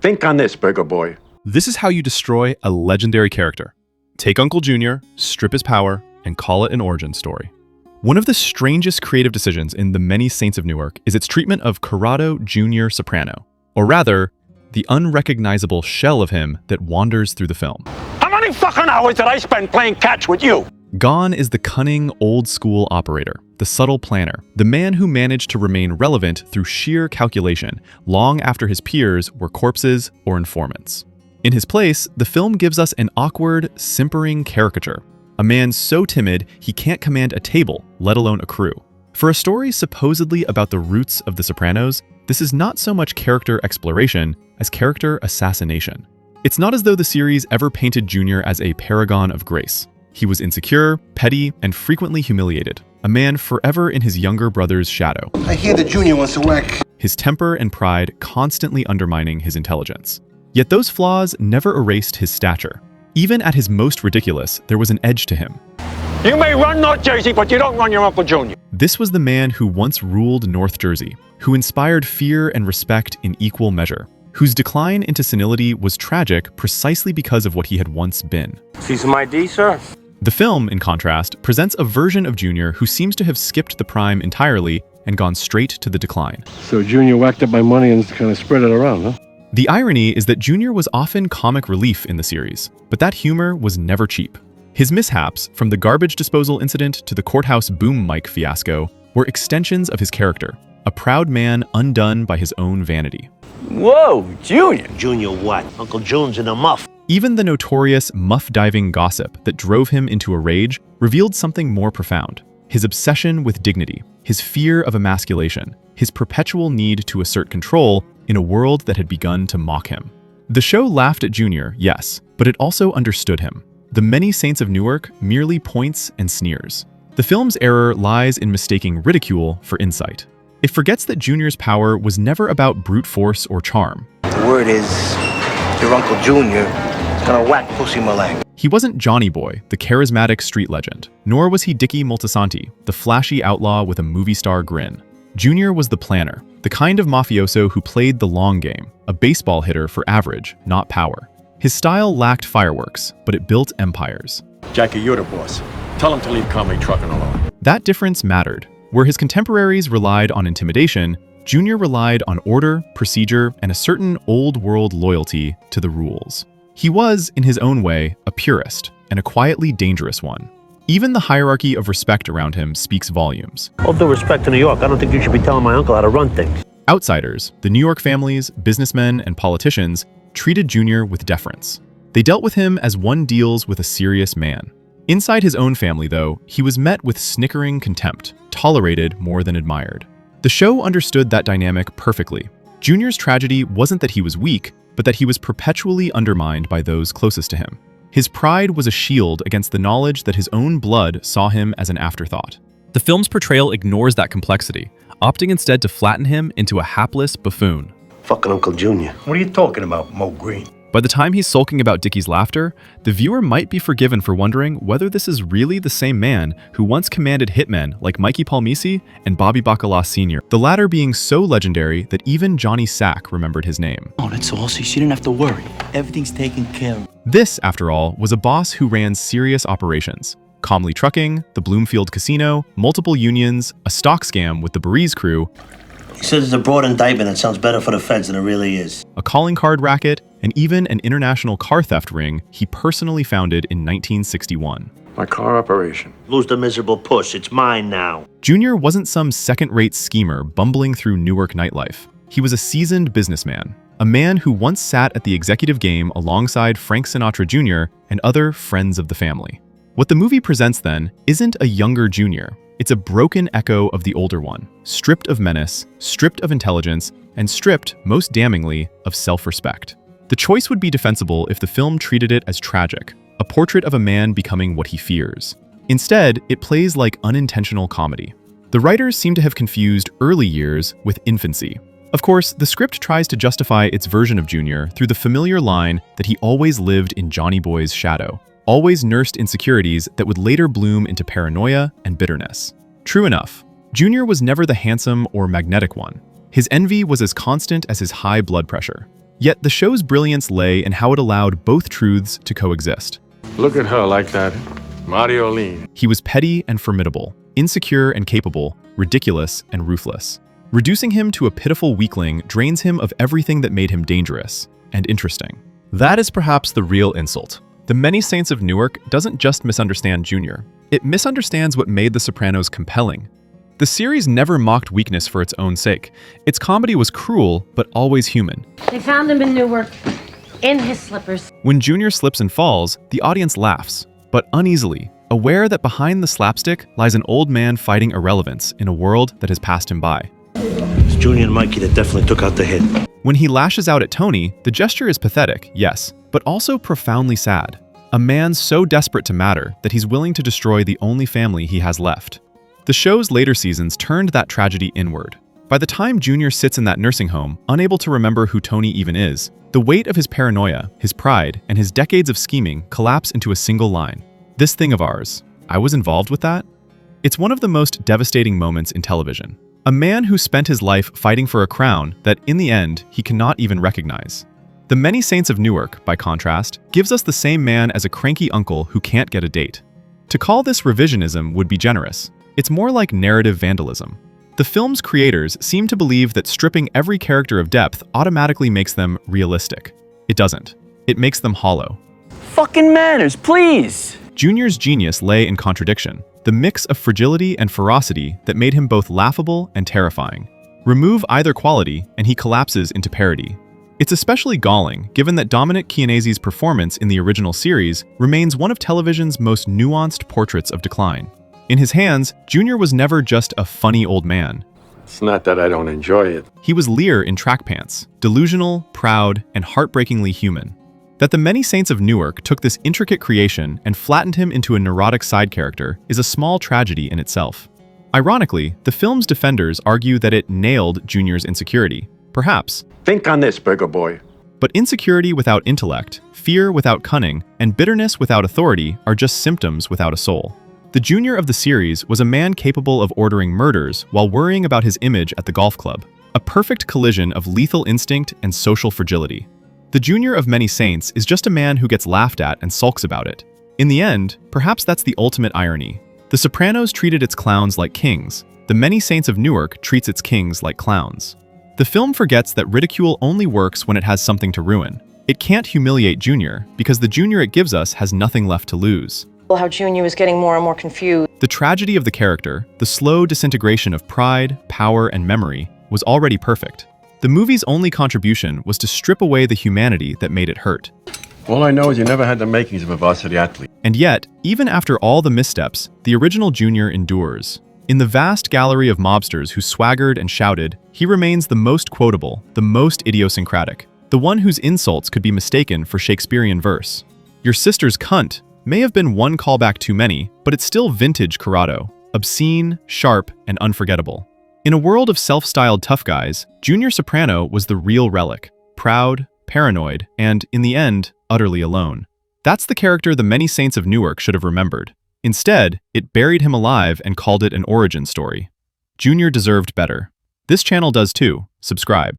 Think on this, bigger boy. This is how you destroy a legendary character. Take Uncle Junior, strip his power, and call it an origin story. One of the strangest creative decisions in The Many Saints of Newark is its treatment of Corrado Jr. Soprano, or rather, the unrecognizable shell of him that wanders through the film. How many fucking hours did I spend playing catch with you? Gone is the cunning, old-school operator, the subtle planner, the man who managed to remain relevant through sheer calculation long after his peers were corpses or informants. In his place, the film gives us an awkward, simpering caricature, a man so timid he can't command a table, let alone a crew. For a story supposedly about the roots of The Sopranos, this is not so much character exploration as character assassination. It's not as though the series ever painted Junior as a paragon of grace. He was insecure, petty, and frequently humiliated, a man forever in his younger brother's shadow. I hear the Junior wants to whack. His temper and pride constantly undermining his intelligence. Yet those flaws never erased his stature. Even at his most ridiculous, there was an edge to him. You may run North Jersey, but you don't run your Uncle Junior. This was the man who once ruled North Jersey, who inspired fear and respect in equal measure, whose decline into senility was tragic precisely because of what he had once been. See some ID, sir? The film, in contrast, presents a version of Junior who seems to have skipped the prime entirely and gone straight to the decline. So Junior whacked up my money and kind of spread it around, huh? The irony is that Junior was often comic relief in the series, but that humor was never cheap. His mishaps, from the garbage disposal incident to the courthouse boom mic fiasco, were extensions of his character, a proud man undone by his own vanity. Whoa, Junior! Junior what? Uncle June's in a muff. Even the notorious muff-diving gossip that drove him into a rage revealed something more profound. His obsession with dignity, his fear of emasculation, his perpetual need to assert control in a world that had begun to mock him. The show laughed at Junior, yes, but it also understood him. The Many Saints of Newark merely points and sneers. The film's error lies in mistaking ridicule for insight. It forgets that Junior's power was never about brute force or charm. The word is, your Uncle Junior is gonna whack Pussy Malang. He wasn't Johnny Boy, the charismatic street legend, nor was he Dickie Moltisanti, the flashy outlaw with a movie star grin. Junior was the planner, the kind of mafioso who played the long game, a baseball hitter for average, not power. His style lacked fireworks, but it built empires. Jackie, you're the boss. Tell him to leave comedy trucking alone. That difference mattered. Where his contemporaries relied on intimidation, Junior relied on order, procedure, and a certain old-world loyalty to the rules. He was, in his own way, a purist, and a quietly dangerous one. Even the hierarchy of respect around him speaks volumes. All due respect to New York, I don't think you should be telling my uncle how to run things. Outsiders, the New York families, businessmen, and politicians, treated Junior with deference. They dealt with him as one deals with a serious man. Inside his own family, though, he was met with snickering contempt, tolerated more than admired. The show understood that dynamic perfectly. Junior's tragedy wasn't that he was weak, but that he was perpetually undermined by those closest to him. His pride was a shield against the knowledge that his own blood saw him as an afterthought. The film's portrayal ignores that complexity, opting instead to flatten him into a hapless buffoon. Fucking Uncle Junior. What are you talking about, Mo Green? By the time he's sulking about Dickie's laughter, the viewer might be forgiven for wondering whether this is really the same man who once commanded hitmen like Mikey Palmisi and Bobby Bacala Sr., the latter being so legendary that even Johnny Sack remembered his name. Oh, that's all, so you didn't have to worry. Everything's taken care of. This, after all, was a boss who ran serious operations. Comley Trucking, the Bloomfield Casino, multiple unions, a stock scam with the Bariz crew. He says it's a broad indictment that sounds better for the feds than it really is. A calling card racket, and even an international car theft ring he personally founded in 1961. My car operation. Lose the miserable puss, it's mine now. Junior wasn't some second-rate schemer bumbling through Newark nightlife. He was a seasoned businessman, a man who once sat at the executive game alongside Frank Sinatra Jr. and other friends of the family. What the movie presents, then, isn't a younger Junior. It's a broken echo of the older one, stripped of menace, stripped of intelligence, and stripped, most damningly, of self-respect. The choice would be defensible if the film treated it as tragic, a portrait of a man becoming what he fears. Instead, it plays like unintentional comedy. The writers seem to have confused early years with infancy. Of course, the script tries to justify its version of Junior through the familiar line that he always lived in Johnny Boy's shadow, always nursed insecurities that would later bloom into paranoia and bitterness. True enough, Junior was never the handsome or magnetic one. His envy was as constant as his high blood pressure. Yet the show's brilliance lay in how it allowed both truths to coexist. Look at her like that. Mario Lean. He was petty and formidable, insecure and capable, ridiculous and ruthless. Reducing him to a pitiful weakling drains him of everything that made him dangerous and interesting. That is perhaps the real insult. The Many Saints of Newark doesn't just misunderstand Junior. It misunderstands what made The Sopranos compelling. The series never mocked weakness for its own sake. Its comedy was cruel, but always human. They found him in Newark, in his slippers. When Junior slips and falls, the audience laughs, but uneasily, aware that behind the slapstick lies an old man fighting irrelevance in a world that has passed him by. It's Junior and Mikey that definitely took out the hit. When he lashes out at Tony, the gesture is pathetic, yes, but also profoundly sad. A man so desperate to matter that he's willing to destroy the only family he has left. The show's later seasons turned that tragedy inward. By the time Junior sits in that nursing home, unable to remember who Tony even is, the weight of his paranoia, his pride, and his decades of scheming collapse into a single line. This thing of ours, I was involved with that? It's one of the most devastating moments in television. A man who spent his life fighting for a crown that, in the end, he cannot even recognize. The Many Saints of Newark, by contrast, gives us the same man as a cranky uncle who can't get a date. To call this revisionism would be generous. It's more like narrative vandalism. The film's creators seem to believe that stripping every character of depth automatically makes them realistic. It doesn't. It makes them hollow. Fucking manners, please! Junior's genius lay in contradiction, the mix of fragility and ferocity that made him both laughable and terrifying. Remove either quality, and he collapses into parody. It's especially galling, given that Dominic Chianese's performance in the original series remains one of television's most nuanced portraits of decline. In his hands, Junior was never just a funny old man. It's not that I don't enjoy it. He was Lear in track pants, delusional, proud, and heartbreakingly human. That the Many Saints of Newark took this intricate creation and flattened him into a neurotic side character is a small tragedy in itself. Ironically, the film's defenders argue that it nailed Junior's insecurity. Perhaps. Think on this, Burger Boy. But insecurity without intellect, fear without cunning, and bitterness without authority are just symptoms without a soul. The Junior of the series was a man capable of ordering murders while worrying about his image at the golf club, a perfect collision of lethal instinct and social fragility. The Junior of Many Saints is just a man who gets laughed at and sulks about it. In the end, perhaps that's the ultimate irony. The Sopranos treated its clowns like kings. The Many Saints of Newark treats its kings like clowns. The film forgets that ridicule only works when it has something to ruin. It can't humiliate Junior because the Junior it gives us has nothing left to lose. How Junior was getting more and more confused. The tragedy of the character, the slow disintegration of pride, power, and memory, was already perfect. The movie's only contribution was to strip away the humanity that made it hurt. All I know is you never had the makings of a varsity athlete. And yet, even after all the missteps, the original Junior endures. In the vast gallery of mobsters who swaggered and shouted, he remains the most quotable, the most idiosyncratic, the one whose insults could be mistaken for Shakespearean verse. Your sister's cunt may have been one callback too many, but it's still vintage Corrado, obscene, sharp, and unforgettable. In a world of self-styled tough guys, Junior Soprano was the real relic, proud, paranoid, and, in the end, utterly alone. That's the character the Many Saints of Newark should have remembered. Instead, it buried him alive and called it an origin story. Junior deserved better. This channel does too. Subscribe.